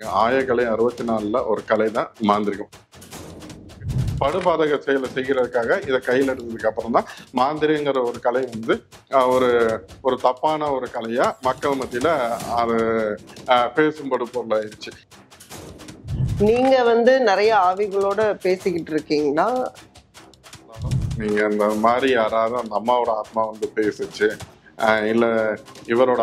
ஆயக்கலை 64ல ஒரு கலை தான் மாந்திரிகம். படுபாதக செயலை செய்கிறதுக்காக இதை கையில் எடுத்ததுக்கு அப்புறம் தான் மாந்திரிங்கிற ஒரு கலை வந்து ஒரு ஒரு தப்பான ஒரு கலையா மக்கள் மத்தியில அது பேசும்படு பொருள் ஆயிடுச்சு. நீங்க வந்து நிறைய ஆவிகளோட பேசிக்கிட்டு இருக்கீங்களா? நீங்க இந்த மாதிரி யாராவது அந்த அம்மாவோட ஆத்மா வந்து பேசுச்சு, இல்ல இவரோட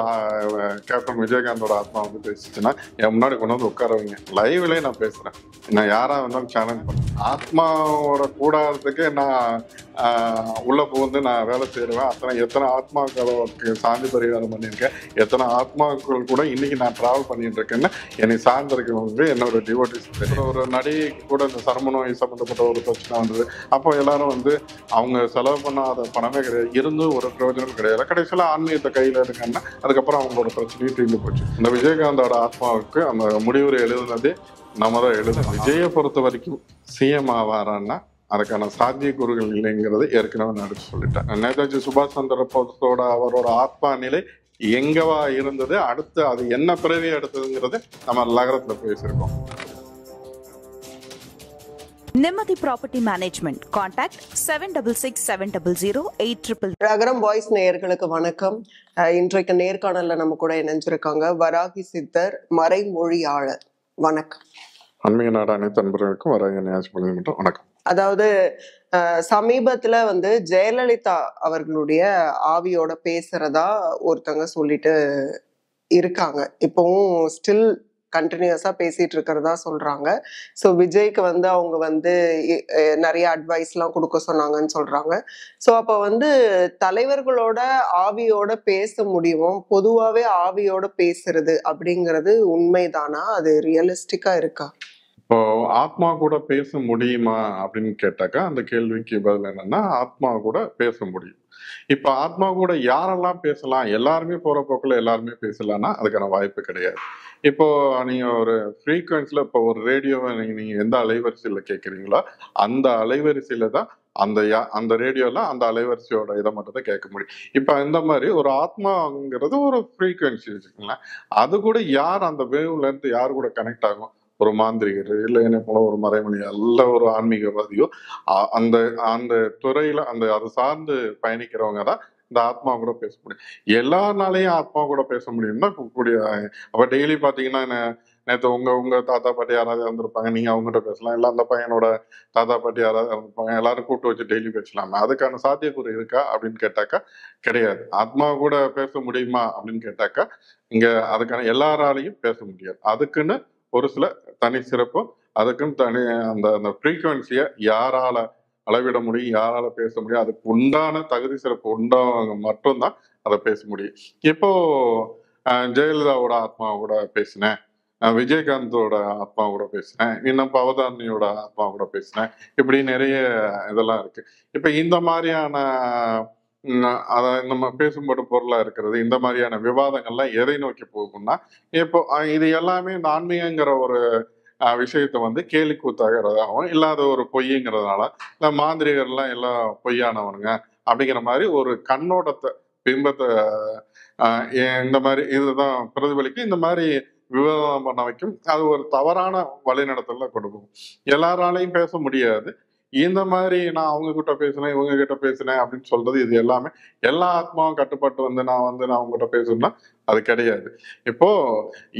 கேப்டன் விஜயகாந்தோட ஆத்மா வந்து பேசிச்சுன்னா என் முன்னாடி கொண்டு வந்து உட்காரவங்க லைவ்லயே நான் பேசுறேன். நான் யாரா இருந்தாலும் சேலஞ்ச் பண்ணேன். ஆத்மாவோட கூடாரத்துக்கு நான் உள்ள புகுந்து நான் வேலை செய்வேன். எத்தனை ஆத்மாக்களுக்கு சாந்தி பரிகாரம் பண்ணியிருக்கேன், எத்தனை ஆத்மாக்கள் கூட இன்னைக்கு நான் டிராவல் பண்ணிட்டு இருக்கேன்னு என்னை சார்ந்திருக்கவங்க என்னோட டிவோட்டிஸ். ஒரு நடிகை கூட இந்த சர்ம நோய் சம்மந்தப்பட்ட ஒரு பிரச்சனை வந்தது. அப்போ எல்லாரும் வந்து அவங்க செலவு பண்ணாத பணமே கிடையாது, இருந்தும் ஒரு பிரயோஜனம் கிடையாது. கடைசியில் ஆன்மீகத்தை கையில் எடுக்கன்னா அதுக்கப்புறம் அவங்களோட பிரச்சனையும் தீர்ந்து போச்சு. இந்த விஜயகாந்தோட ஆத்மாவுக்கு அந்த முடிவுரை எழுதுனதே நம்ம தான் எழுதணும். விஜயை பொறுத்த வரைக்கும் சிஎம் ஆவாரான்னா அதுக்கான சாத்தியக்கூறுகள் இல்லைங்கிறது ஏற்கனவே நான் எடுத்து சொல்லிட்டேன். நேதாஜி சுபாஷ் சந்திர போஸோட அவரோட ஆத்மா நிலை எங்கவா இருந்தது, அடுத்து அது என்ன பிறவி எடுத்ததுங்கிறது நம்ம நகரத்துல பேசியிருக்கோம். நிம்மதி ப்ராப்பர்ட்டி மேனேஜ்மெண்ட். கான்டாக்ட் 7667008800. ரகரம் வாய்ஸ் நேயர்களுக்கு வணக்கம். இன்றைக்கு நேர்காணல்ல நம்ம கூட இணைஞ்சிருக்காங்க வராகி சித்தர், மறைமொழியாளர். வணக்கம். ஆன்மீக நாடு அனைத்து நண்பர்களுக்கும் வராகி நியாயப்பள்ளி மட்டும் வணக்கம். அதாவது சமீபத்துல வந்து ஜெயலலிதா அவர்களுடைய ஆவியோட பேசுறதா ஒருத்தங்க சொல்லிட்டு இருக்காங்க. இப்பவும் ஸ்டில் கண்டினியூஸா பேசிட்டு இருக்கிறதா சொல்றாங்க. ஸோ விஜய்க்கு வந்து அவங்க வந்து நிறைய அட்வைஸ் எல்லாம் கொடுக்க சொன்னாங்கன்னு சொல்றாங்க. ஸோ அப்ப வந்து தலைவர்களோட ஆவியோட பேச முடியும், பொதுவாவே ஆவியோட பேசுறது அப்படிங்கிறது உண்மைதானா? அது ரியலிஸ்டிக்கா இருக்கா? இப்போ ஆத்மா கூட பேச முடியுமா அப்படின்னு கேட்டாக்கா அந்த கேள்விக்கு பதில் என்னன்னா, ஆத்மா கூட பேச முடியும். இப்ப ஆத்மா கூட யாரெல்லாம் பேசலாம், எல்லாருமே போற போக்குல எல்லாருமே பேசலாம்னா அதுக்கான வாய்ப்பு கிடையாது. இப்போ நீங்க ஒரு ஃப்ரீக்வன்சில இப்போ ஒரு ரேடியோவை நீங்க எந்த அலைவரிசையில கேட்குறீங்களோ அந்த அலைவரிசையில தான் அந்த ரேடியோல அந்த அலைவரிசையோட இதை மட்டும் தான் கேட்க முடியும். இப்ப இந்த மாதிரி ஒரு ஆத்மாங்கிறது ஒரு ஃப்ரீக்வன்சி வச்சுக்கோங்களேன். அது கூட யார் அந்த வேவ்ல இருந்து யார் கூட கனெக்ட் ஆகும், ஒரு மாந்திரிகர் இல்லை என்ன போல ஒரு மறைமொழி அல்ல ஒரு ஆன்மீகவாதியோ அந்த அந்த துறையில அதை சார்ந்து பயணிக்கிறவங்க தான் இந்த ஆத்மா கூட பேச முடியும். எல்லாருனாலையும் ஆத்மா கூட பேச முடியும்னா கூடிய அப்ப டெய்லி பாத்தீங்கன்னா நேற்று உங்க தாத்தா பாட்டி யாராவது இறந்துருப்பாங்க, நீங்க அவங்ககிட்ட பேசலாம். இல்லை அந்த பையனோட தாத்தா பாட்டி யாராவது இறந்துருப்பாங்க, எல்லாரும் கூப்பிட்டு வச்சு டெய்லி பேசலாமே. அதுக்கான சாத்தியக்கூறு இருக்கா அப்படின்னு கேட்டாக்கா கிடையாது. ஆத்மா கூட பேச முடியுமா அப்படின்னு கேட்டாக்கா இங்க அதுக்கான எல்லாராலையும் பேச முடியாது. அதுக்குன்னு ஒரு சில தனி சிறப்பும் அதுக்குன்னு தனி அந்த அந்த ஃப்ரீக்குவன்சியை யாரால அளவிட முடியும், யாரால பேச முடியும், அதுக்கு உண்டான தகுதி சிறப்பு உண்டானவங்க மட்டும்தான் அதை பேச முடியும். இப்போ ஜெயலலிதாவோட ஆத்மா கூட பேசினேன், விஜயகாந்தோட ஆத்மா கூட பேசினேன், இன்னும் பவதாரணியோட ஆத்மா கூட பேசினேன், இப்படி நிறைய இதெல்லாம் இருக்கு. இப்ப இந்த மாதிரியான அதை நம்ம பேசும்போது பொருளா இருக்கிறது, இந்த மாதிரியான விவாதங்கள்லாம் எதை நோக்கி போகும்னா, இப்போ இது எல்லாமே இந்த ஆன்மீகங்கிற ஒரு விஷயத்த வந்து கேலி கூத்தாகிறதாகவும் இல்லாத ஒரு பொய்யுங்கிறதுனால இல்லை மாந்திரிகர்லாம் எல்லாம் பொய்யானவனுங்க அப்படிங்கிற மாதிரி ஒரு கண்ணோட்டத்தை பிம்பத்தை இந்த மாதிரி இதுதான் பிரதிபலிக்கும். இந்த மாதிரி விவாதம் பண்ண வைக்கும். அது ஒரு தவறான வழிநடத்தல கொண்டு போகும். எல்லாராலையும் பேச முடியாது. இந்த மாதிரி நான் அவங்க கிட்ட பேசினேன், இவங்க கிட்ட பேசினேன் அப்படின்னு சொல்றது இது எல்லாமே எல்லா ஆத்மாவும் கட்டுப்பட்டு வந்து நான் அவங்க கிட்ட பேசணும்னா அது கிடையாது. இப்போ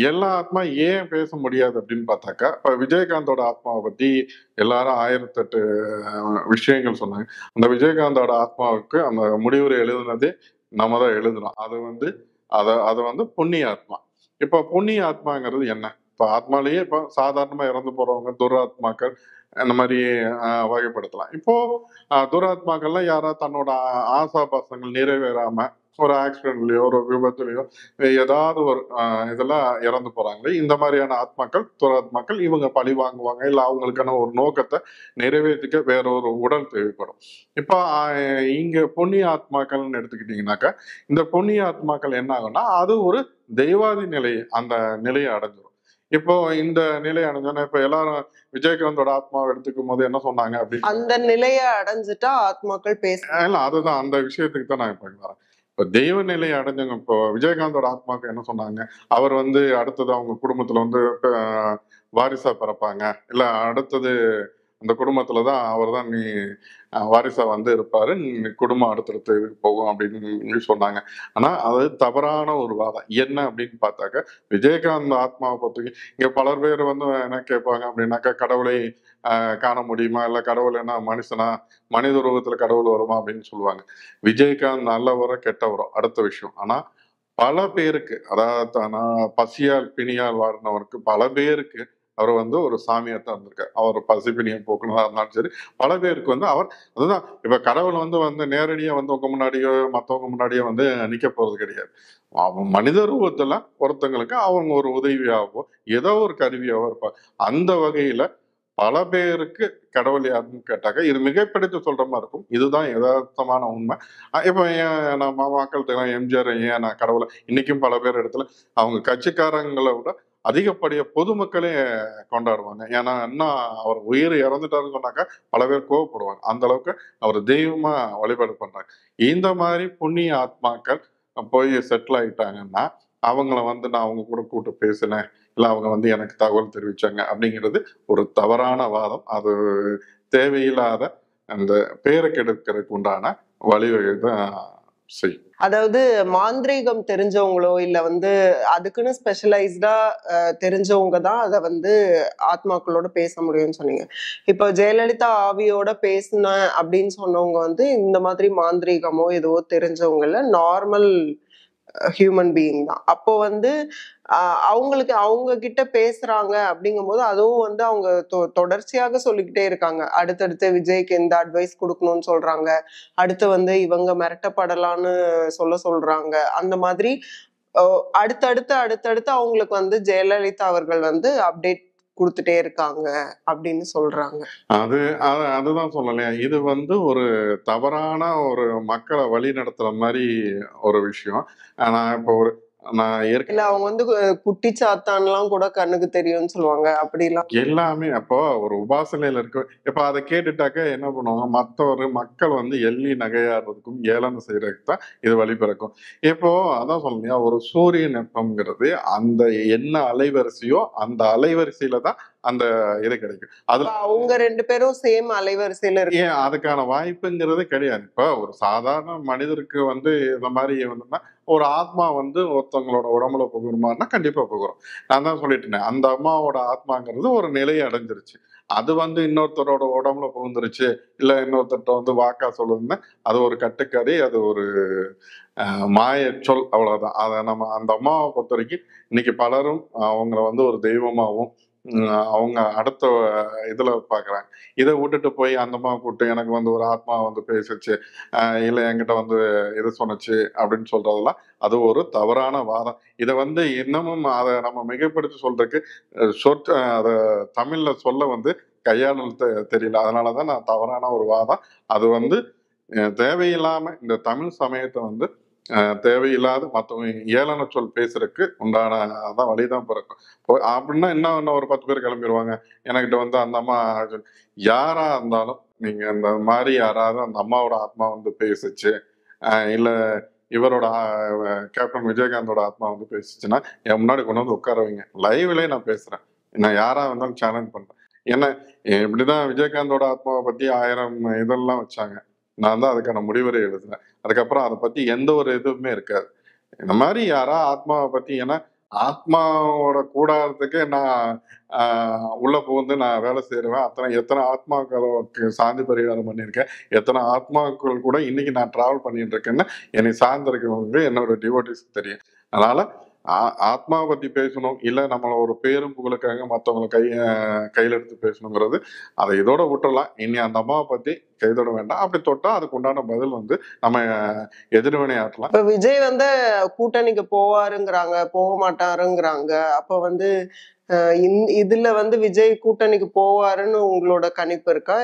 எல்லா ஆத்மா ஏன் பேச முடியாது அப்படின்னு பார்த்தாக்கா, இப்ப விஜயகாந்தோட ஆத்மாவை பத்தி எல்லாரும் 1008 விஷயங்கள் சொன்னாங்க. அந்த விஜயகாந்தோட ஆத்மாவுக்கு அந்த முடிவுரை எழுதுனதே நம்ம தான் எழுதணும். அது வந்து அதை வந்து புண்ணிய ஆத்மா. இப்போ புண்ணிய ஆத்மாங்கிறது என்ன? இப்போ ஆத்மாலேயே இப்போ சாதாரணமா இறந்து போறவங்க துராத்மாக்கள் அந்த மாதிரி வகைப்படுத்தலாம். இப்போ துராத்மாக்கள்லாம் யாராவது தன்னோட ஆசாபாசங்கள் நிறைவேறாம ஒரு ஆக்சிடென்ட்லயோ ஒரு விபத்துலயோ ஏதாவது ஒரு இதெல்லாம் இறந்து போறாங்களே, இந்த மாதிரியான ஆத்மாக்கள் துராத்மாக்கள் இவங்க பழி வாங்குவாங்க, இல்லை அவங்களுக்கான ஒரு நோக்கத்தை நிறைவேற்றிக்க வேற ஒரு உடல் தேவைப்படும். இப்போ இங்க புண்ணிய ஆத்மாக்கள்னு எடுத்துக்கிட்டீங்கன்னாக்கா, இந்த புண்ணிய ஆத்மாக்கள் என்ன ஆகும்னா அது ஒரு தெய்வாதி நிலை, அந்த நிலையை அடைஞ்சிடும். இப்போ இந்த நிலை அடைஞ்சோன்னா இப்ப எல்லாரும் விஜயகாந்தோட ஆத்மாவை எடுத்துக்கும் போது என்ன சொன்னாங்க அப்படின்னு, அந்த நிலையை அடைஞ்சிட்டா ஆத்மாக்கள் பேச இல்ல அதுதான் அந்த விஷயத்துக்கு தான் நான் இப்ப வரேன். இப்போ தெய்வ நிலை அடைஞ்சவங்க, இப்போ விஜயகாந்தோட ஆத்மாக்கு என்ன சொன்னாங்க, அவர் வந்து அடுத்தது அவங்க குடும்பத்துல வந்து வாரிசா பிறப்பாங்க, இல்ல அடுத்தது அந்த குடும்பத்துல தான் அவர் தான் நீ வாரிசா வந்து இருப்பாரு, நீ குடும்பம் அடுத்தடுத்து இதுக்கு போகும் அப்படின்னு சொன்னாங்க. ஆனா அது தவறான ஒரு வாதம். என்ன அப்படின்னு பார்த்தாக்க, விஜயகாந்த் ஆத்மாவை பொறுத்தவரைக்கும் இங்க பலர் பேர் வந்து என்ன கேட்பாங்க அப்படின்னாக்கா, கடவுளை காண முடியுமா, இல்ல கடவுள் என்ன மனுஷனா, மனித உருவத்துல கடவுள் வருமா அப்படின்னு சொல்லுவாங்க. விஜயகாந்த் நல்லவரோ கெட்டவரோ அடுத்த விஷயம். ஆனா பல பேருக்கு, அதாவது நான் பசியால் பிணியால் வாடினவருக்கு பல பேருக்கு அவர் வந்து ஒரு சாமியாத்தான் இருந்திருக்காரு. அவர் பசி பிணியை போக்குனதா இருந்தாலும் சரி, பல பேருக்கு வந்து அவர் அதுதான். இப்ப கடவுள் வந்து வந்து நேரடியா வந்து உங்க முன்னாடியோ மத்தவங்க முன்னாடியோ வந்து நிக்க போறது கிடையாது. அவன் மனித ரூபத்துல ஒருத்தங்களுக்கு அவங்க ஒரு உதவியாவோ ஏதோ ஒரு கருவியாவோ இருப்பார். அந்த வகையில பல பேருக்கு கடவுள் யாருன்னு கேட்டாக்க, இது மிகைப்படுத்தி சொல்ற மாதிரி இருக்கும். இதுதான் எதார்த்தமான உண்மை. இப்ப ஏன் நம்ம மக்கள் தெரியும் எம்ஜிஆர் ஏன் நான் கடவுளை இன்னைக்கும் பல பேர் இடத்துல அவங்க கட்சிக்காரங்களை விட அதிகப்படியா பொதுமக்களே கொண்டாடுவாங்க. ஏன்னா இன்னும் அவர் உயிர் இறந்துட்டாருன்னு சொன்னாக்கா பல பேர் கோவப்படுவாங்க. அந்த அளவுக்கு அவர் தெய்வமா வழிபாடு பண்றாங்க. இந்த மாதிரி புண்ணிய ஆத்மாக்கள் போய் செட்டில் ஆயிட்டாங்கன்னா, அவங்கள வந்து நான் அவங்க கூட கூப்பிட்டு பேசினேன், இல்ல அவங்க வந்து எனக்கு தகவல் தெரிவிச்சாங்க அப்படிங்கிறது ஒரு தவறான வாதம். அது தேவையில்லாத அந்த பேரை கெடுக்கிறதுக்கு உண்டான வழிவகை தான் செய்யும். அதாவது மாந்திரீகம் தெரிஞ்சவங்களோ இல்ல வந்து அதுக்குன்னு ஸ்பெஷலைஸ்டா தெரிஞ்சவங்க தான் அதை வந்து ஆத்மாக்களோட பேச முடியும்னு சொன்னீங்க. இப்போ ஜெயலலிதா ஆவியோட பேசினேன் அப்படின்னு சொன்னவங்க வந்து இந்த மாதிரி மாந்திரீகமோ ஏதோ தெரிஞ்சவங்கள நார்மல் ஹியூமன் பீயிங் தான். அப்போ வந்து அவங்களுக்கு அவங்க கிட்ட பேசுறாங்க அப்படிங்கும்போது அதுவும் வந்து அவங்க தொடர்ச்சியாக சொல்லிக்கிட்டே இருக்காங்க. அடுத்தடுத்து விஜய்க்கு எந்த அட்வைஸ் கொடுக்கணும்னு சொல்றாங்க, அடுத்து வந்து இவங்க மிரட்டப்படலான்னு சொல்றாங்க. அந்த மாதிரி அடுத்தடுத்து அடுத்தடுத்து அவங்களுக்கு வந்து ஜெயலலிதா அவர்கள் வந்து அப்டேட் கொடுத்துட்டே இருக்காங்க அப்படின்னு சொல்றாங்க. அதுதான் சொல்லலையா, இது வந்து ஒரு தவறான ஒரு மக்களை வழி நடத்துற மாதிரி ஒரு விஷயம். நான் இப்போ நான் இல்ல அவங்க வந்து குட்டி சாத்தான்லாம் கூட கண்ணுக்கு தெரியும்னு சொல்லுவாங்க. அப்படிலாம் எல்லாமே அப்போ ஒரு உபாசனையில இருக்கு. இப்ப அதை கேட்டுட்டாக்க என்ன பண்ணுவாங்க, மக்கள் வந்து எள்ளி நகையாடுறதுக்கும் ஏளனம் செய்யறதுக்கு தான் இது வழிபிறக்கும். இப்போ அதான் சொல்லலையா, ஒரு சூரிய நெப்பம்ங்கிறது அந்த என்ன அலைவரிசையோ அந்த அலைவரிசையில தான் அந்த இது கிடைக்கும். அதுல அவங்க 2 பேரும் சேம் அலைவரிசையில இருக்கு. ஏன் அதுக்கான வாய்ப்புங்கிறது கிடையாது. இப்ப ஒரு சாதாரண மனிதருக்கு வந்து இந்த மாதிரி வந்துன்னா, ஒரு ஆத்மா வந்து ஒருத்தவங்களோட உடம்புல புகுருமான்னா கண்டிப்பா புகுரும். நான் தான் சொல்லிட்டேனே, அந்த அம்மாவோட ஆத்மாங்கிறது ஒரு நிலையை அடைஞ்சிருச்சு. அது வந்து இன்னொருத்தரோட உடம்புல புகுந்துருச்சு, இல்ல இன்னொருத்தர்ட்ட வந்து வாக்கா சொல்லுதுன்னா, அது ஒரு கட்டுக்கதை, அது ஒரு மாயச் சொல், அவ்வளவுதான். அத நம்ம அந்த அம்மாவை பொறுத்தவரைக்கும் இன்னைக்கு பலரும் அவங்கள வந்து ஒரு தெய்வமாவும் அவங்க அடுத்த இதுல பாக்குறாங்க. இதை விட்டுட்டு போய் அந்த அம்மா கூப்பிட்டு எனக்கு வந்து ஒரு ஆத்மா வந்து பேசுச்சு, இல்ல என்கிட்ட வந்து இது சொன்னுச்சு அப்படின்னு சொல்றதெல்லாம் அது ஒரு தவறான வாதம். இதை வந்து இன்னமும் அதை நம்ம மிகைப்படுத்தி சொல்றதுக்கு அதை தமிழ்ல சொல்ல வந்து கையாளல் தெரியல. அதனாலதான் நான் தவறான ஒரு வாதம். அது வந்து தேவையில்லாம இந்த தமிழ் சமயத்தை வந்து தேவையில்லாத மற்றவங்க ஏளன சொல் பேசுறதுக்கு உண்டான அதான் வழிதான் பிறக்கும். அப்படின்னா இன்னும் ஒரு 10 பேர் கிளம்பிடுவாங்க. எனக்கிட்ட வந்து அந்த அம்மா யாரா இருந்தாலும் நீங்க இந்த மாதிரி யாராவது அந்த அம்மாவோட ஆத்மா வந்து பேசுச்சு, இல்ல இவரோட கேப்டன் விஜயகாந்தோட ஆத்மா வந்து பேசுச்சுன்னா என் முன்னாடி கொண்டு வந்து உட்கார வைங்க. லைவ்லயே நான் பேசுறேன். நான் யாரா இருந்தாலும் சேலஞ்ச் பண்றேன். ஏன்னா இப்படிதான் விஜயகாந்தோட ஆத்மாவை பத்தி 1000 இதெல்லாம் வச்சாங்க. நான் தான் அதுக்கான முடிவுரை எழுதினேன். அதுக்கப்புறம் அதை பத்தி எந்த ஒரு இதுவுமே இருக்காது. இந்த மாதிரி யாரா ஆத்மாவை பத்தி, ஏன்னா ஆத்மாவோட கூடாரத்துக்கு நான் உள்ள புகுந்து நான் வேலை செய்யறேன். எத்தனை ஆத்மாக்களுக்கு சாந்தி பரிகாரம் பண்ணியிருக்கேன், எத்தனை ஆத்மாக்கள் கூட இன்னைக்கு நான் டிராவல் பண்ணிட்டு இருக்கேன்னு என்னை சார்ந்திருக்கவங்க என்னோட டிவோட்டிஸ்க்கு தெரியும். அதனால ஆத்மாவை பத்தி பேசணும், இல்ல நம்மள ஒரு பேரும் புகழுக்காக மற்றவங்களை கையில எடுத்து பேசணுங்கிறது அதை இதோட விட்டுறலாம். இனி அந்த அம்மாவை பத்தி கைதொட வேண்டாம். அப்படி தொட்டா அதுக்கு உண்டான பதில் வந்து நம்ம எதிர்வினை ஆற்றலாம். இப்ப விஜய் வந்து கூட்டணிக்கு போவாருங்கிறாங்க, போக மாட்டாருங்கிறாங்க. அப்ப வந்து இதுல வந்து விஜய் கூட்டணிக்கு போவாருன்னு உங்களோட கணிப்பு இருக்கா?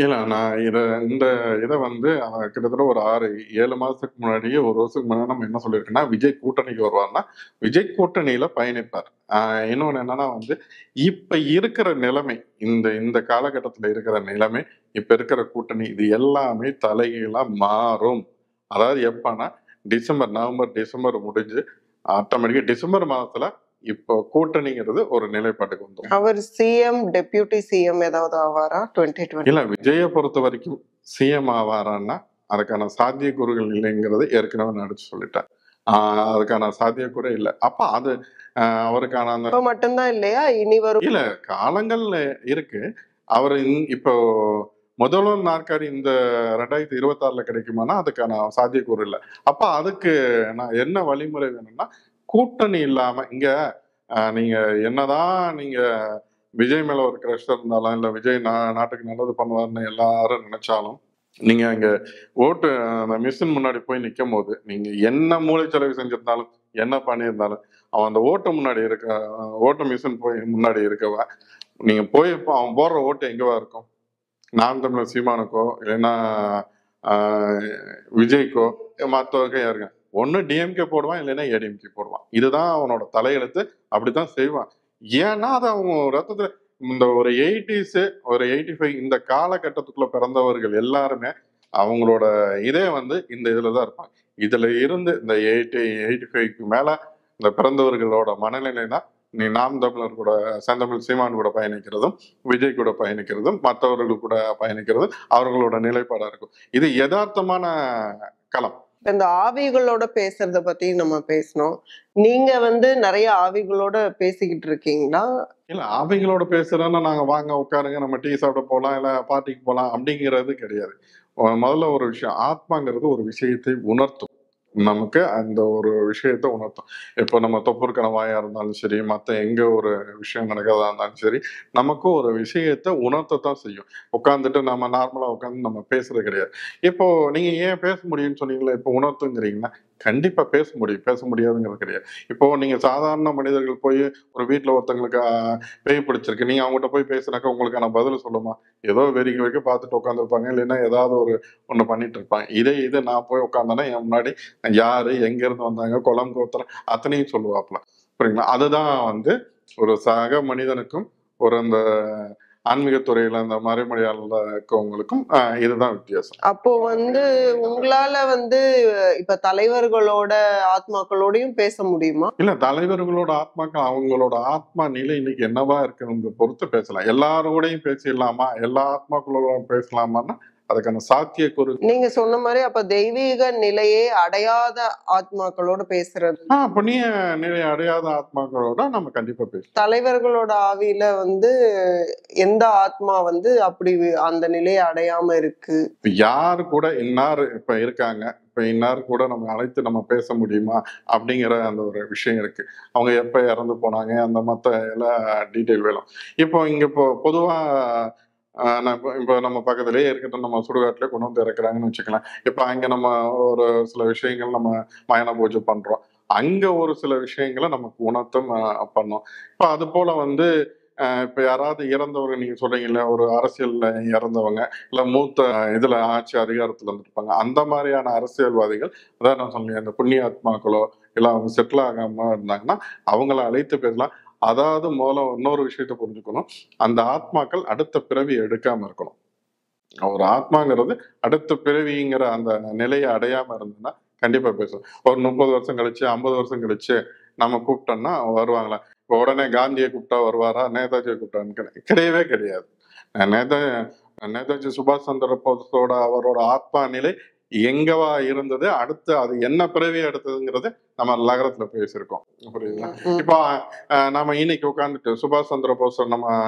இல்ல நான் இந்த இதை வந்து கிட்டத்தட்ட ஒரு 6-7 மாசத்துக்கு முன்னாடியே, ஒரு வருஷத்துக்கு முன்னாடி நம்ம என்ன சொல்லியிருக்கோம்னா, விஜய் கூட்டணிக்கு வருவார்னா விஜய் கூட்டணியில பயணிப்பார். இன்னொன்னு என்னன்னா வந்து இப்ப இருக்கிற நிலைமை, இந்த காலகட்டத்துல இருக்கிற நிலைமை, இப்ப இருக்கிற கூட்டணி இது எல்லாமே தலைகீழா மாறும். அதாவது எப்பன்னா நவம்பர் டிசம்பர் முடிஞ்சு ஆட்டோமேட்டிக்கா டிசம்பர் மாதத்துல இப்போ கூட்டணிங்கிறது ஒரு நிலைப்பாட்டுக்கு வந்துடும். அவர் சிஎம் டெப்யூட்டி சிஎம் ஏதாவது ஆவாரா 2020? இல்ல, விஜயை பொறுத்த வரைக்கும் சிஎம் ஆவாரான்னா அதுக்கான சாத்தியக்கூறுகள் இல்லைங்கிறது ஏற்கனவே நான் அடிச்சு சொல்லிட்டேன். அதுக்கான சாத்தியக்கூறே இல்லை. அப்ப அது அவருக்கான அந்த இப்ப மட்டும்தான் இல்லையா, இனி வரும்? இல்ல, காலங்கள் இருக்கு. அவர் இப்போ முதல்வர் நாற்காலி இந்த 2026 கிடைக்குமானா அதுக்கான சாத்தியக்கூறு இல்லை. அப்ப அதுக்கு நான் என்ன வழிமுறை வேணும்னா, கூட்டணி இல்லாம இங்க நீங்க என்னதான் நீங்க விஜய் மேல ஒரு கிரஷ் இருந்தாலும், இல்ல விஜய் நாட்டுக்கு நல்லது பண்ணுவார்னு எல்லாரும் நினைச்சாலும், நீங்க அங்க ஓட்டு அந்த மிஷின் முன்னாடி போய் நிற்கும் போது நீங்க என்ன மூளைச்சலவை செஞ்சிருந்தாலும், என்ன பண்ணியிருந்தாலும், அவன் அந்த ஓட்டு மிஷின் போய் முன்னாடி இருக்கவா, நீங்க போய் அவன் போடுற ஓட்டு எங்கவா இருக்கும்? நாம் தமிழர் சீமானுக்கோ இல்லைன்னா விஜய்க்கோ மற்றவருக்கோ யாருங்க, ஒன்னு டிஎம்கே போடுவான், இல்லைன்னா ஏடிஎம்கே போடுவான். இதுதான் அவனோட தலையெழுத்து. அப்படித்தான் செய்வான். ஏன்னா அது அவங்க ரத்தத்துல இந்த ஒரு 80s ஒரு 85 இந்த காலகட்டத்துக்குள்ள பிறந்தவர்கள் எல்லாருமே அவங்களோட இதே இந்த இதுலதான் இருப்பாங்க. இதுல இருந்து இந்த 85க்கு மேல இந்த பிறந்தவர்களோட மனநிலை தான் நீ நாம் தமிழர் கூட, செந்தமிழ் சீமான் கூட பயணிக்கிறதும், விஜய் கூட பயணிக்கிறதும், மற்றவர்கள் கூட பயணிக்கிறதும் அவர்களோட நிலைப்பாடா இருக்கும். இது யதார்த்தமான களம். இந்த ஆவிகளோட பேசுறத பத்தி நம்ம பேசணும். நீங்க நிறைய ஆவிகளோட பேசிக்கிட்டு இருக்கீங்களா? இல்ல, ஆவிகளோட பேசுறோன்னா நாங்க வாங்க உட்காருங்க நம்ம டீ சாப்பிட போலாம், இல்ல பார்ட்டிக்கு போலாம் அப்படிங்கிறது கிடையாது. முதல்ல ஒரு விஷயம், ஆத்மாங்கிறது ஒரு விஷயத்தை உணர்த்தும். நமக்கு அந்த ஒரு விஷயத்த உணர்த்தும். இப்போ நம்ம தொப்புருக்கான வாயா இருந்தாலும் சரி, மற்ற எங்க ஒரு விஷயம் நடக்கிறதா இருந்தாலும் சரி, நமக்கும் ஒரு விஷயத்த உணர்த்தத்தான் செய்யும். உட்காந்துட்டு நம்ம நார்மலா உட்காந்து நம்ம பேசுறது கிடையாது. இப்போ நீங்க ஏன் பேச முடியும்னு சொன்னீங்களா, இப்போ உணர்த்துங்கிறீங்கன்னா கண்டிப்பா பேச முடியும், பேச முடியாதுங்கிறது கிடையாது. இப்போ நீங்க சாதாரண மனிதர்கள் போய் ஒரு வீட்டுல ஒருத்தங்களுக்கு பேய் பிடிச்சிருக்கு, நீங்க அவங்ககிட்ட போய் பேசுனாக்கா உங்களுக்கான பதில் சொல்லுமா? ஏதோ வெறிக்க வைக்க பார்த்துட்டு உட்காந்துருப்பாங்க, இல்லைன்னா ஏதாவது ஒண்ணு பண்ணிட்டு இருப்பாங்க. இதே நான் போய் உட்காந்தேன்னா என் முன்னாடி யாரு, எங்க இருந்து வந்தாங்க, குளம் கோத்திரம் அத்தனையும் சொல்லுவாப்ல. புரியுங்களா? அதுதான் ஒரு சக மனிதனுக்கும் ஒரு அந்த ஆன்மீகத்துறையில அந்த மறைமொழியாளர்ல இருக்கவங்களுக்கும் இதுதான் வித்தியாசம். அப்போ உங்களால இப்ப தலைவர்களோட ஆத்மாக்களோடையும் பேச முடியுமா? இல்ல, தலைவர்களோட ஆத்மாக்கள் அவங்களோட ஆத்மா நிலை இன்னைக்கு என்னவா இருக்குன்னு பொறுத்து பேசலாம். எல்லாரோடையும் பேசிடலாமா, எல்லா ஆத்மாக்களோட பேசலாமான்னா அதுக்கான சாத்தியக்கூறு. நீங்க சொன்ன மாதிரி அப்ப தெய்வீக நிலையே அடையாத ஆத்மாக்களோட பேசுறது, புண்ணிய நிலை அடையாத ஆத்மாக்களோட நம்ம கண்டிப்பா பேசலாம். தலைவர்களோட ஆவியில எந்த ஆத்மா அப்படி அந்த நிலையை அடையாம இருக்கு? யாரு கூட இன்னார் இப்ப இருக்காங்க, இப்ப இன்னார் கூட நம்ம அழைத்து நம்ம பேச முடியுமா அப்படிங்கிற அந்த ஒரு விஷயம் இருக்கு. அவங்க எப்ப இறந்து போனாங்க, அந்த மத்த எல்லாம் டீட்டெயில் வேணும். இப்போ பொதுவா இப்போ நம்ம பக்கத்துலயே இருக்கட்டும், நம்ம சுடுகாட்டுல கொண்டு இறக்குறாங்கன்னு வச்சுக்கலாம். இப்ப அங்க நம்ம ஒரு சில விஷயங்கள் நம்ம மயான பூஜை பண்றோம். அங்க ஒரு சில விஷயங்களை நமக்கு உணர்த்தும் பண்ணோம். இப்ப அது போல இப்ப யாராவது இறந்தவங்க, நீங்க சொல்றீங்கல்ல, ஒரு அரசியல்ல இறந்தவங்க, இல்ல மூத்த இதுல ஆட்சி அதிகாரத்துல இருந்திருப்பாங்க, அந்த மாதிரியான அரசியல்வாதிகள், அதான் நான் சொன்னேன், இந்த புண்ணிய ஆத்மாக்களோ இல்ல அவங்க செட்டில் ஆகாம இருந்தாங்கன்னா அவங்கள அழைத்து பேசலாம். அதாவது முதல்ல இன்னொரு விஷயத்த புரிஞ்சுக்கணும், அந்த ஆத்மாக்கள் அடுத்த பிறவி எடுக்காம இருக்கணும். ஒரு ஆத்மாங்கிறது அடுத்த பிறவிங்கிற அந்த நிலையை அடையாம இருந்ததுன்னா கண்டிப்பா பேசும். ஒரு 30 வருஷம் கழிச்சு 50 வருஷம் கழிச்சு நம்ம கூப்பிட்டோம்னா வருவாங்களா? இப்போ உடனே காந்தியை கூப்பிட்டா வருவாரா, நேதாஜியை கூப்பிட்டான்னு கிடையவே கிடையாது. நேதாஜி சுபாஷ் சந்திர போஸோட அவரோட ஆத்மா நிலை எங்கவா இருந்தது, அடுத்து அது என்ன பிறவி எடுத்ததுங்கிறது நம்ம நகரத்துல பேசியிருக்கோம். புரியுதுங்களா? இப்போ நம்ம இன்னைக்கு உட்காந்துட்டு சுபாஷ் சந்திர போஸ் நம்ம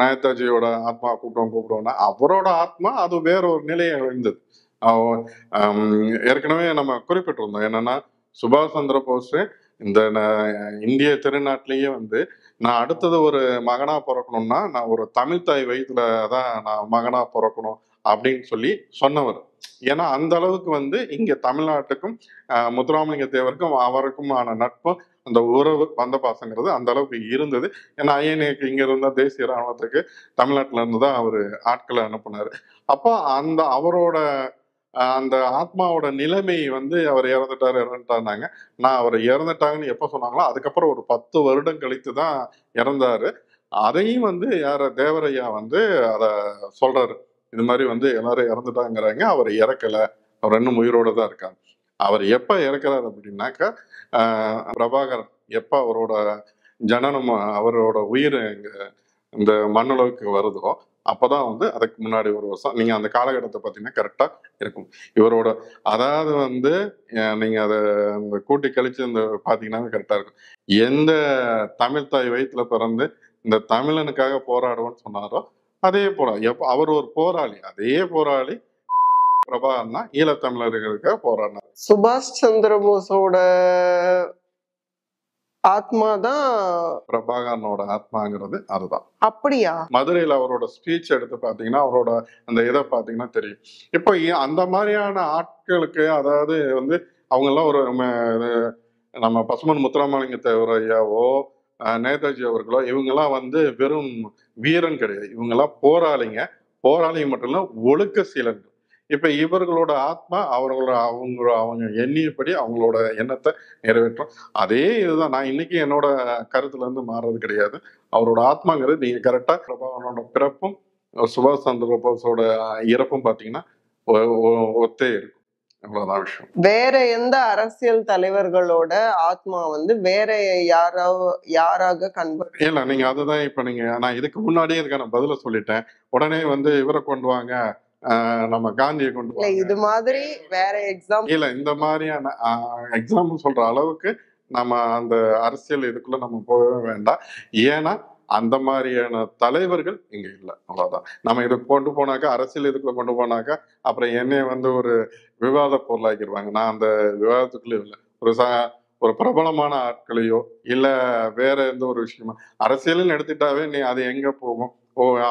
நேதாஜியோட ஆத்மா கூப்பிடுவோம்னா அவரோட ஆத்மா அது வேற ஒரு நிலையை இருந்தது. ஏற்கனவே நம்ம குறிப்பிட்டிருந்தோம் என்னன்னா, சுபாஷ் சந்திர போஸ் இந்த இந்திய திருநாட்டிலேயே நான் அடுத்தது ஒரு மகனா பிறக்கணும்னா நான் ஒரு தமிழ் தாய் வயிற்றுல தான் நான் மகனா பிறக்கணும் அப்படின்னு சொல்லி சொன்னவர். ஏன்னா அந்த அளவுக்கு இங்க தமிழ்நாட்டுக்கும் முத்துராமலிங்க தேவருக்கும் அவருக்குமான நட்பும் அந்த உறவு வந்த பாசங்கிறது அந்த அளவுக்கு இருந்தது. ஏன்னா ஐயனுக்கு இங்க இருந்த தேசிய ராணுவத்துக்கு தமிழ்நாட்டுல இருந்து தான் அவரு ஆட்களை அனுப்புனாரு. அப்போ அந்த அவரோட அந்த ஆத்மாவோட நிலைமை அவர் இறந்துட்டாருனாங்க. நான் அவர் இறந்துட்டாங்கன்னு எப்ப சொன்னாங்களோ அதுக்கப்புறம் ஒரு 10 வருடம் கழித்து தான் இறந்தாரு. அதையும் யார தேவரையா அத சொல்றாரு. இது மாதிரி எல்லாரும் இறந்துட்டாங்கிறாங்க, அவர் இறக்கல, அவர் இன்னும் உயிரோட தான் இருக்காங்க. அவர் எப்ப இறக்குறாரு அப்படின்னாக்கா பிரபாகரன் எப்ப அவரோட ஜனனம், அவரோட உயிர் இந்த மண்ணுலகுக்கு வருதோ அப்பதான் வந்து அதுக்கு முன்னாடி ஒரு வருஷம் நீங்க அந்த காலகட்டத்தை பார்த்தீங்கன்னா கரெக்டா இருக்கும் இவரோட. அதாவது வந்து நீங்க அதை அந்த கூட்டி கழிச்சு இந்த பாத்தீங்கன்னா கரெக்டா இருக்கும். எந்த தமிழ் தாய் வயிற்றுல பிறந்து இந்த தமிழனுக்காக போராடுவோன்னு சொன்னாரோ அதே போல அவர் ஒரு போராளி, அதே போராளி பிரபாகரன் தான் ஈழத்தமிழர்களுக்காக போராடினார். சுபாஷ் சந்திர போஸோட ஆத்மா தான் பிரபாகரனோட ஆத்மாங்கிறது அதுதான். அப்படியா? மதுரையில அவரோட ஸ்பீச் எடுத்து பாத்தீங்கன்னா அவரோட அந்த இதை பாத்தீங்கன்னா தெரியும். இப்போ அந்த மாதிரியான ஆட்களுக்கு அதாவது வந்து அவங்க எல்லாம் ஒரு நம்ம பசுமன் முத்துராமலிங்க தேவர் ஐயாவோ நேதாஜி அவர்களோ இவங்கெல்லாம் வந்து வெறும் வீரன் கிடையாது, இவங்கெல்லாம் போராளிங்க. போராளிங்க மட்டும் இல்ல ஒழுக்க சீலர்கள். இப்ப இவர்களோட ஆத்மா அவங்க எண்ணியபடி அவங்களோட எண்ணத்தை நிறைவேற்றும். அதே இதுதான் நான் இன்னைக்கு என்னோட கருத்துல இருந்து மாறுறது கிடையாது. அவரோட ஆத்மாங்கிறது நீங்க கரெக்டா பிரபாகரனோட பிறப்பும் சுபாஷ் சந்திர போஸோட இறப்பும் பாத்தீங்கன்னா ஒத்தே இருக்கும். அவ்வளவுதான் விஷயம். வேற எந்த அரசியல் தலைவர்களோட ஆத்மா வந்து வேற யாராக கன்வெர்ட்? இல்ல நீங்க அதுதான் இப்ப நான் இதுக்கு முன்னாடியே இதுக்கான பதில சொல்லிட்டேன். உடனே வந்து இவரை கொண்டு வாங்க, நம்ம காந்தியை கொண்டு வாங்க, இது மாதிரி வேற எக்ஸாம்பிள் இல்ல இந்த மாதிரியான எக்ஸாம்பிள் சொல்ற அளவுக்கு நம்ம அந்த அரசியல் இதுக்குள்ள நம்ம போகவே வேண்டாம். ஏன்னா அந்த மாதிரியான தலைவர்கள் இங்க இல்லை. அவ்வளவுதான். நம்ம இதை கொண்டு போனாக்கா அரசியல் இதுக்குள்ள கொண்டு போனாக்கா அப்புறம் என்னைய வந்து ஒரு விவாத பொருளாக்கிடுவாங்க. நான் அந்த விவாதத்துக்குள்ள இல்லை. ஒரு பிரபலமான ஆட்களையோ இல்ல வேற எந்த ஒரு விஷயமா அரசியல்னு எடுத்துட்டாவே நீ அது எங்க போகும்?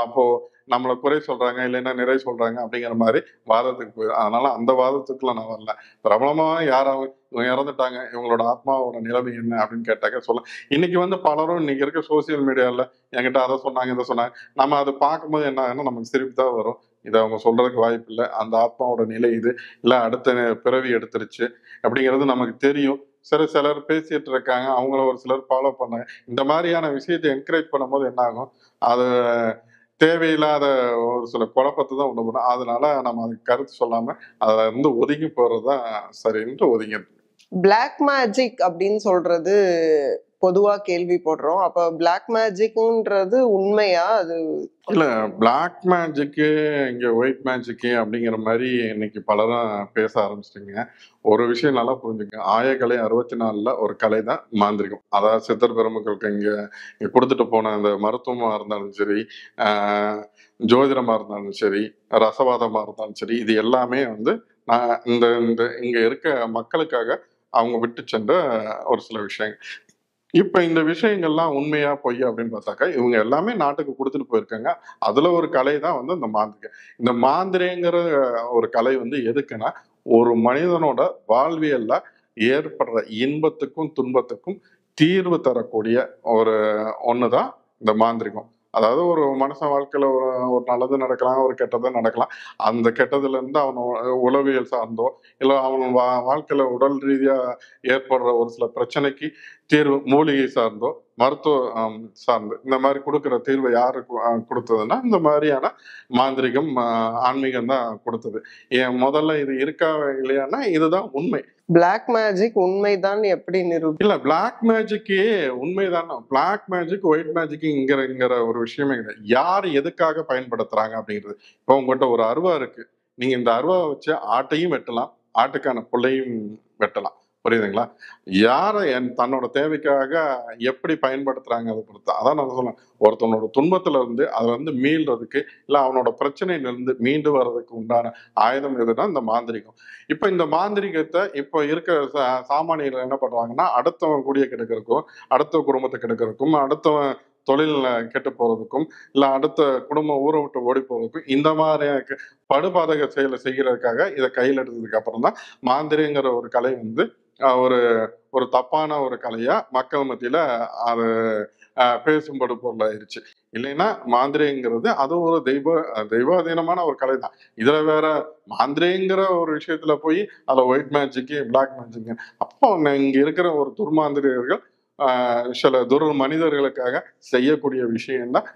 அப்போ நம்மளை குறை சொல்றாங்க இல்லைன்னா நிறை சொல்றாங்க அப்படிங்கிற மாதிரி வாதத்துக்கு போயிடும். அதனால அந்த வாதத்துக்குள்ள நான் வரல. பிரபலமா யாராவது இவங்க இறந்துட்டாங்க, இவங்களோட ஆத்மாவோட நிலைமை என்ன அப்படின்னு கேட்டாக்க சொல்ல. இன்னைக்கு வந்து பலரும் இன்னைக்கு இருக்க சோசியல் மீடியால என்கிட்ட அதை சொன்னாங்க இதை சொன்னாங்க. நம்ம அதை பார்க்கும்போது என்ன ஆகுதுன்னா நமக்கு சிரிப்பு தான் வரும். இதை அவங்க சொல்றதுக்கு வாய்ப்பு இல்லை. அந்த ஆத்மாவோட நிலை இது இல்லை அடுத்த பிறவி எடுத்துருச்சு அப்படிங்கிறது நமக்கு தெரியும். சிலர் பேசிட்டு இருக்காங்க, அவங்கள ஒரு சிலர் ஃபாலோ பண்ணாங்க. இந்த மாதிரியான விஷயத்தை என்கரேஜ் பண்ணும்போது என்ன ஆகும், அது தேவையில்லாத ஒரு சில குழப்பத்தை தான் உண்டு பண்ணும். அதனால நம்ம அதுக்கு கருத்து சொல்லாம அதுல இருந்து ஒதுங்கி போறதுதான் சரின்ட்டு ஒதுங்கி. பிளாக் மேஜிக் அப்படின்னு சொல்றது பொதுவா கேள்விப்படுறோம். அப்ப பிளாக் மேஜிக்ன்றது உண்மையா? அது இல்ல பிளாக் மேஜிக்கு இங்க ஒயிட் மேஜிக்கு அப்படிங்கிற மாதிரி இன்னைக்கு பலரும் பேச ஆரம்பிச்சிட்டீங்க. ஒரு விஷயம் நல்லா புரிஞ்சுங்க. ஆயக்கலை 64ல ஒரு கலை தான் மாந்திரிகம். அதாவது சித்தர் பெருமக்களுக்கு இங்க கொடுத்துட்டு போன அந்த மருத்துவமா இருந்தாலும் சரி, ஜோதிடமா இருந்தாலும் சரி, ரசவாதமா இருந்தாலும் சரி, இது எல்லாமே வந்து நான் இந்த இங்க இருக்க மக்களுக்காக அவங்க விட்டு சென்ற ஒரு சில விஷயங்கள். இப்ப இந்த விஷயங்கள்லாம் உண்மையா பொய்யா அப்படின்னு பார்த்தாக்கா இவங்க எல்லாமே நாட்டுக்கு கொடுத்துட்டு போயிருக்காங்க. அதுல ஒரு கலை தான் வந்து இந்த மாந்திரிகம். இந்த மாந்திரிகங்கிற ஒரு கலை வந்து எதுக்குன்னா ஒரு மனிதனோட வாழ்வியல்ல ஏற்படுற இன்பத்துக்கும் துன்பத்துக்கும் தீர்வு தரக்கூடிய ஒரு ஒண்ணுதான் இந்த மாந்திரிகம். அதாவது ஒரு மனுஷன் வாழ்க்கையில ஒரு நல்லது நடக்கலாம், ஒரு கெட்டது நடக்கலாம். அந்த கெட்டதுல இருந்து அவன் உளவியல் சார்ந்தோ இல்ல அவன் வாழ்க்கையில உடல் ரீதியா ஏற்படுற ஒரு சில பிரச்சனைக்கு தீர்வு மூலிகை சார்ந்தோ மருத்துவம் சார்ந்து இந்த மாதிரி கொடுக்குற தீர்வை யாரு கொடுத்ததுன்னா இந்த மாதிரியான மாந்திரிகம் ஆன்மீகம் தான் கொடுத்தது. ஏன் முதல்ல இது இருக்கா இல்லையான்னா இதுதான் உண்மை. பிளாக் மேஜிக் உண்மைதான் எப்படி நிரூபி? இல்ல பிளாக் மேஜிக்கே உண்மைதானே. பிளாக் மேஜிக் ஒயிட் மேஜிக் இங்கிற ஒரு விஷயமே கிடையாது. யார் எதுக்காக பயன்படுத்துறாங்க அப்படிங்கிறது. இப்போ உங்ககிட்ட ஒரு அருவா இருக்கு, நீங்க இந்த அருவாவை வச்சு ஆட்டையும் வெட்டலாம், ஆட்டுக்கான புள்ளையும் வெட்டலாம். புரியுதுங்களா? யாரை தன்னோட தேவைக்காக எப்படி பயன்படுத்துறாங்க அதை பொறுத்து. அதான் நான் சொல்லுவேன், ஒருத்தனோட துன்பத்துல இருந்து அதுல இருந்து மீள்றதுக்கு இல்ல அவனோட பிரச்சனையில இருந்து மீண்டு வர்றதுக்கு உண்டான ஆயுதம் எதுனா இந்த மாந்திரிகம். இப்ப இந்த மாந்திரிகத்தை இப்ப இருக்கிற சாமானியர்கள் என்ன பண்றாங்கன்னா அடுத்தவன் கூடிய கெடுக்கிறதுக்கும் அடுத்த குடும்பத்தை கெடுக்கிறதுக்கும் அடுத்தவன் தொழில கெட்டு போறதுக்கும் இல்ல அடுத்த குடும்பம் ஊரை விட்டு ஓடி போறதுக்கும் இந்த மாதிரி படுபாதக செயலை செய்யறதுக்காக இதை கையில் எடுத்ததுக்கு அப்புறம் தான் மாந்திரிங்கிற ஒரு கலை வந்து ஒரு ஒரு தப்பான ஒரு கலையா மக்கள் மத்தியில அது பேசும்படு பொருளாயிருச்சு. இல்லைன்னா மாந்திரிகங்கிறது அது ஒரு தெய்வாதீனமான ஒரு கலை தான். இதுல வேற மாந்திரிகங்கிற ஒரு விஷயத்துல போய் அதுல ஒயிட் மேஜிக்கு பிளாக் மேஜிக் அப்போ இங்க இருக்கிற ஒரு துர்மாந்திரியர்கள் சில மனிதர்களுக்காக செய்யக்கூடிய விஷயம்தான்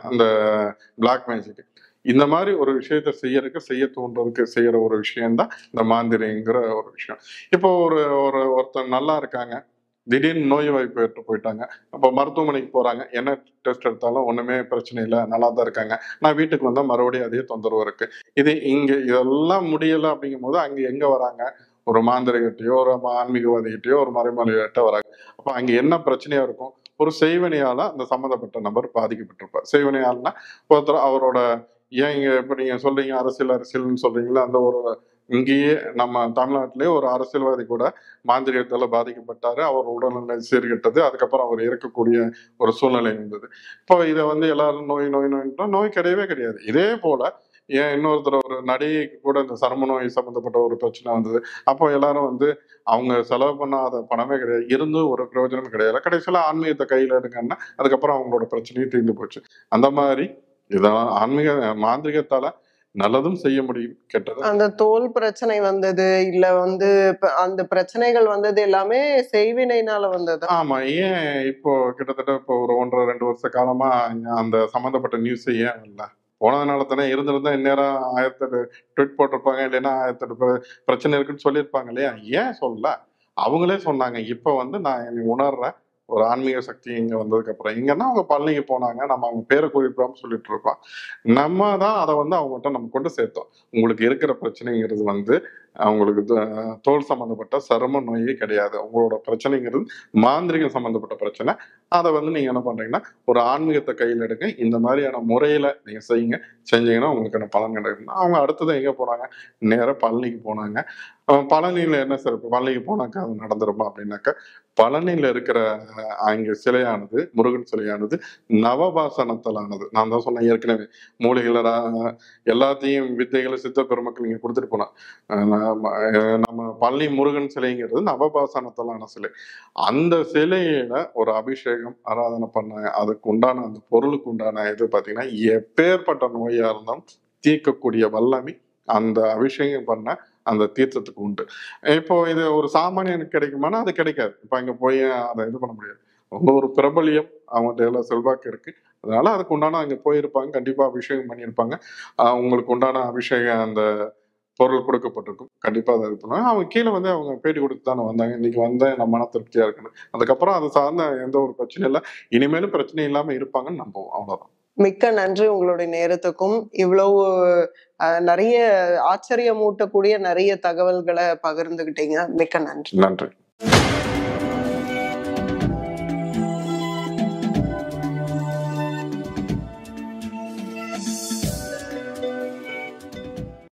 அந்த பிளாக் மேஜிக். இந்த மாதிரி ஒரு விஷயத்த செய்ய தூண்டுறதுக்கு செய்யற ஒரு விஷயம்தான் இந்த மாந்திரிங்கிற ஒரு விஷயம். இப்போ ஒருத்தர் நல்லா இருக்காங்க, திடீர்னு நோய் வாய்ப்பு ஏற்று போயிட்டாங்க. அப்போ மருத்துவமனைக்கு போறாங்க. என்ன டெஸ்ட் எடுத்தாலும் ஒண்ணுமே பிரச்சனை இல்லை, நல்லா தான் இருக்காங்க. நான் வீட்டுக்கு வந்தா மறுபடியும் அதே தொந்தரவு இருக்கு. இங்க இதெல்லாம் முடியல அப்படிங்கும் போது அங்க எங்க வராங்க? ஒரு மாந்திரிகட்டையோ, ஒரு ஆன்மீகவாதிகிட்டயோ, ஒரு மறைமொழிகிட்ட வராங்க. அப்ப அங்க என்ன பிரச்சனையா இருக்கும்? ஒரு செய்வினையால அந்த சம்மந்தப்பட்ட நபர் பாதிக்கப்பட்டிருப்பார். செய்வினையால்னா ஒருத்தர் அவரோட ஏன் இங்க இப்ப நீங்க சொல்றீங்க அரசியல்னு சொல்றீங்களா, அந்த ஒரு இங்கேயே நம்ம தமிழ்நாட்டிலேயே ஒரு அரசியல்வாதி கூட மாந்திரிகத்தால பாதிக்கப்பட்டாரு. அவர் உடல்நிலை சீர்கெட்டது. அதுக்கப்புறம் அவர் இறக்கக்கூடிய ஒரு சூழ்நிலை இருந்தது. இப்போ இதை எல்லாரும் நோய் நோய் கிடையவே கிடையாது. இதே போல ஏன் இன்னொருத்தர் ஒரு நடிகைக்கு கூட இந்த சரும நோய் சம்பந்தப்பட்ட ஒரு பிரச்சனை வந்தது. அப்போ எல்லாரும் அவங்க செலவு பண்ணாத பணமே கிடையாது, இருந்தும் ஒரு பிரயோஜனமும் கிடையாது. கடைசியில ஆன்மீகத்தை கையில எடுங்கன்னா அதுக்கப்புறம் அவங்களோட பிரச்சனையும் தீர்ந்து போச்சு. அந்த மாதிரி இதெல்லாம் மாந்திரிகத்தால நல்லதும் செய்ய முடியும், கெட்டதும். அந்த தோல் பிரச்சனை வந்தது இல்ல அந்த பிரச்சனைகள் வந்தது எல்லாமே செய்வினைனால வந்தது. ஆமா. ஏன் இப்போ கிட்டத்தட்ட இப்போ ஒரு 1 1/2 2 வருஷ காலமா அந்த சம்பந்தப்பட்ட நியூஸ் ஏன் இல்ல? போனதுனால தானே. இருந்திருந்தா இந்நேரம் 1008 ட்வீட் போட்டிருப்பாங்க. இல்லைன்னா 1008 பிரச்சனை இருக்குன்னு சொல்லியிருப்பாங்க இல்லையா? ஏன் சொல்லல? அவங்களே சொன்னாங்க. இப்ப நான் உணர்றேன். ஒரு ஆன்மீக சக்தி இங்க வந்ததுக்கு அப்புறம். இங்கன்னா அவங்க பழனிக்கு போனாங்க. நம்ம அவங்க பேரை குறிப்பிடாம சொல்லிட்டு இருக்கோம். நம்ம தான் அத அவங்ககிட்ட நம்ம கொண்டு சேர்த்தோம். உங்களுக்கு இருக்கிற பிரச்சனைங்கிறது அவங்களுக்கு தோல் சம்பந்தப்பட்ட சரும நோயே கிடையாது. உங்களோட பிரச்சனைங்கிறது மாந்திரிகம் சம்பந்தப்பட்ட பிரச்சனை. அத நீங்க என்ன பண்றீங்கன்னா, ஒரு ஆன்மீகத்த கையில எடுங்க. இந்த மாதிரியான முறையில நீங்க செய்யுங்க. செஞ்சீங்கன்னா உங்களுக்கான பலன் கிடைக்கும். அவங்க அடுத்தது எங்க போனாங்க? நேரா பழனிக்கு போனாங்க. பழனியில என்ன சிறப்பு? பழனிக்கு போனாக்கா அது நடந்துருமா அப்படின்னாக்கா, பழனியில இருக்கிற அங்க சிலையானது, முருகன் சிலையானது நவபாசனத்தாலானது. நான் தான் சொன்னேன் ஏற்கனவே. மூலிகைகள எல்லாத்தையும் வித்தைகள சித்த பெருமக்கள் இங்க குடுத்துட்டு போனாங்க. நம்ம பழனி முருகன் சிலைங்கிறது நவபாசனத்தாலான சிலை. அந்த சிலையில ஒரு அபிஷேகம், ஆராதனை பண்ண அதுக்கு உண்டான அந்த பொருளுக்கு உண்டான இது பார்த்தீங்கன்னா, எப்பேற்பட்ட நோயா இருந்தாலும் தீர்க்கக்கூடிய வல்லமை அந்த அபிஷேகம் பண்ண அந்த தீர்த்தத்துக்கு உண்டு. இப்போ இது ஒரு சாமானியனுக்கு கிடைக்குமானா, அது கிடைக்காது. இப்ப அங்க போய் அத இது பண்ண முடியாது. அவங்க ஒரு பிரபல்யம், அவங்கள்ட்ட எல்லாம் செல்வாக்கு இருக்கு. அதனால அதுக்கு உண்டான அங்க போயிருப்பாங்க. கண்டிப்பா அபிஷேகம் பண்ணியிருப்பாங்க. உங்களுக்கு உண்டான அபிஷேகம் அந்த பொருள் கொடுக்கப்பட்டிருக்கும். கண்டிப்பா அத இது பண்ணுவாங்க. அவங்க கீழ அவங்க பேட்டி குடுத்து தானே வந்தாங்க. இன்னைக்கு வந்தேன் நான் மன திருப்தியா இருக்குன்னு. அதுக்கப்புறம் அது சார்ந்த எந்த ஒரு பிரச்சனையும் இல்ல. இனிமேலும் பிரச்சனை இல்லாம இருப்பாங்கன்னு நம்புவோம். அவ்வளவுதான். மிக்க நன்றி உங்களுடைய நேரத்துக்கும். இவ்வளவு நிறைய ஆச்சரியமூட்டக்கூடிய நிறைய தகவல்களை பகிர்ந்துகிட்டீங்க. மிக்க நன்றி. நன்றி.